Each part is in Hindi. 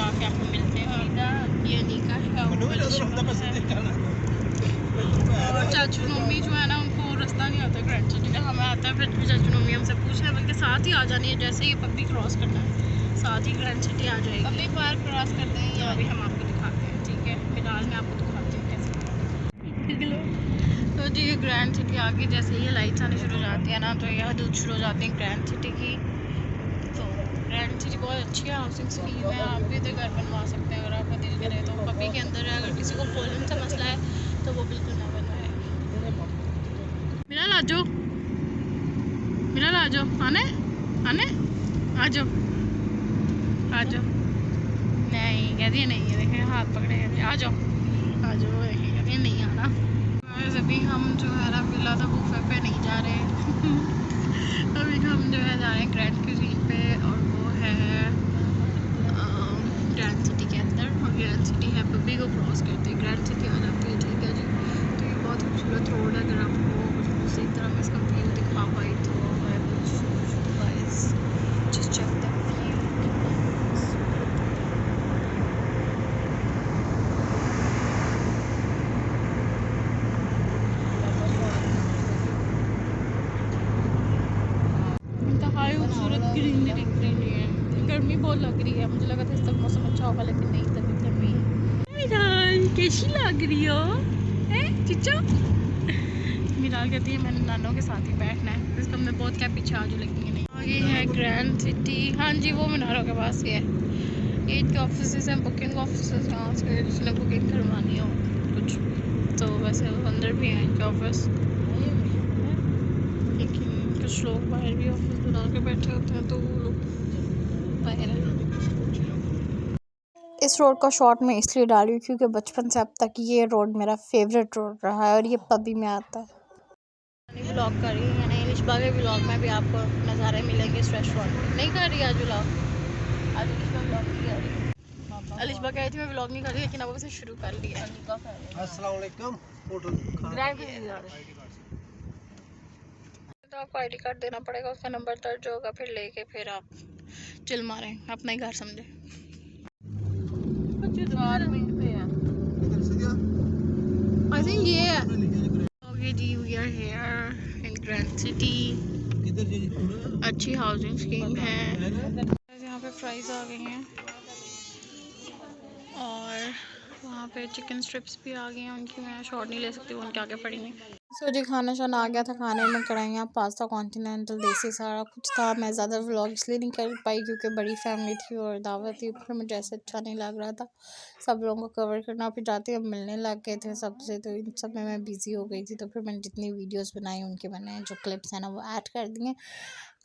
आके आपको मिलते हैं। ये निका है और चाचू मम्मी जो है ना उनको रास्ता नहीं आता ग्रैंड सिटी का, हमें आता है। फिर भी चाचू मम्मी हमसे पूछ रहे हैं, बल्कि साथ ही आ जानी है। जैसे ही पब्बी क्रॉस करना है साथ ही ग्रैंड सिटी आ जाएगी। पब्बी पार्क क्रॉस करते हैं या अभी हम आपको दिखाते हैं, ठीक है। फिलहाल मैं आपको दिखाती हूँ कैसे। तो जी ये ग्रैंड सिटी आगे जैसे ही लाइट्स आने शुरू हो जाती है ना, तो ये हदूद शुरू हो जाती है ग्रैंड सिटी की। तो ग्रैंड सिटी बहुत अच्छी है, हाउसिंग स्कीम है। आप भी इधर घर बनवा सकते हैं अगर आपका दिल करे तो। पब्बी के अंदर है, अगर किसी को पोलन से मसला है तो वो बिल्कुल ना बनवाए। मिला आ जाओ, मिला आ जाओ, आने आने आ जाओ आ जाओ। नहीं कहती है नहीं है, देखें हाथ पकड़े कहते आ जाओ आ जाओ, देखें कहती है नहीं आना। अभी हम जो है ना विला द बुफे पे नहीं जा रहे अभी हम जो है जा रहे हैं ग्रैंड क्यूजीन पे, और वो है ग्रैंड सिटी के अंदर। और ग्रैंड सिटी है पब्बी को क्रॉस करते हैं ग्रैंड सिटी आ जाती है, ठीक है जी। तो ये बहुत खूबसूरत रोड है, अगर आपको सही तरह में इसका व्यू दिखा पाई तो है कुछ guys just check the view. खूबसूरत ग्रीनरी दिख रही है। गर्मी बहुत लग रही है, मुझे लगा था इस तक मौसम अच्छा होगा, लेकिन नहीं, तभी गर्मी है। कैसी लग रही हो चिच्चा? मिराल कहती है मैंने नानों के साथ ही बैठना है, इसका मैं बहुत क्या पीछे आजू लगेंगे नहीं। आगे है ग्रैंड सिटी, हाँ जी वो मीनारों के पास ही है। एट के ऑफिस हैं, बुकिंग ऑफिस कहाँ से जिसने बुकिंग करवानी हो कुछ, तो वैसे अंदर भी हैं इनके ऑफिस, लेकिन कुछ लोग बाहर भी ऑफिस बना के बैठे होते हैं, तो वो लोग बाहर हैं। इस रोड का शॉट मैं इसलिए डाली हूँ क्योंकि बचपन से अब तक ये रोड मेरा फेवरेट रोड रहा है, और ये पब्बी में आता है। व्लॉग कर रही है नहीं, इलिशबा के व्लॉग में भी आपको नज़ारे मिलेंगे इस रेस्टोरेंट में। नहीं कर रही आज व्लॉग, आज इलिशबा व्लॉग नहीं कर रही। इलिशबा कह रही थी मैं व्लॉग नहीं कर रही, लेकिन अब उसे शुरू कर लिया है। अस्सलाम वालेकुम। तो आपको ID कार्ड देना पड़ेगा, उसका नंबर दर्ज होगा, फिर लेके फिर आप चिल मारें, अपना ही घर समझे। I think ये है। Okay जी, we are here in Grand City। अच्छी हाउसिंग स्कीम है। यहाँ पे फ्राइज आ गई हैं और वहाँ पे चिकन स्ट्रिप्स भी आ गई हैं। उनकी मैं शॉट नहीं ले सकती, वो उनके आगे पड़ी नहीं। सो जी खाना शाना आ गया था, खाने में कढ़ाइयाँ, पास्ता, कॉन्टिनेंटल, देसी सारा कुछ था। मैं ज़्यादा व्लॉग इसलिए नहीं कर पाई क्योंकि बड़ी फैमिली थी और दावत थी, फिर मुझे ऐसे अच्छा नहीं लग रहा था सब लोगों को कवर करना। फिर जाते हम मिलने लग गए थे सबसे, तो इन सब में मैं बिज़ी हो गई थी। तो फिर मैंने जितनी वीडियोज़ बनाई उनके मैंने जो क्लिप्स हैं ना वो ऐड कर दिए।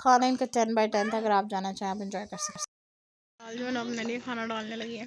खाना इनका 10/10 था, अगर आप जाना चाहें आप इंजॉय कर सकते हैं। आज जो है ना अब ननी खाना डालने लगी है।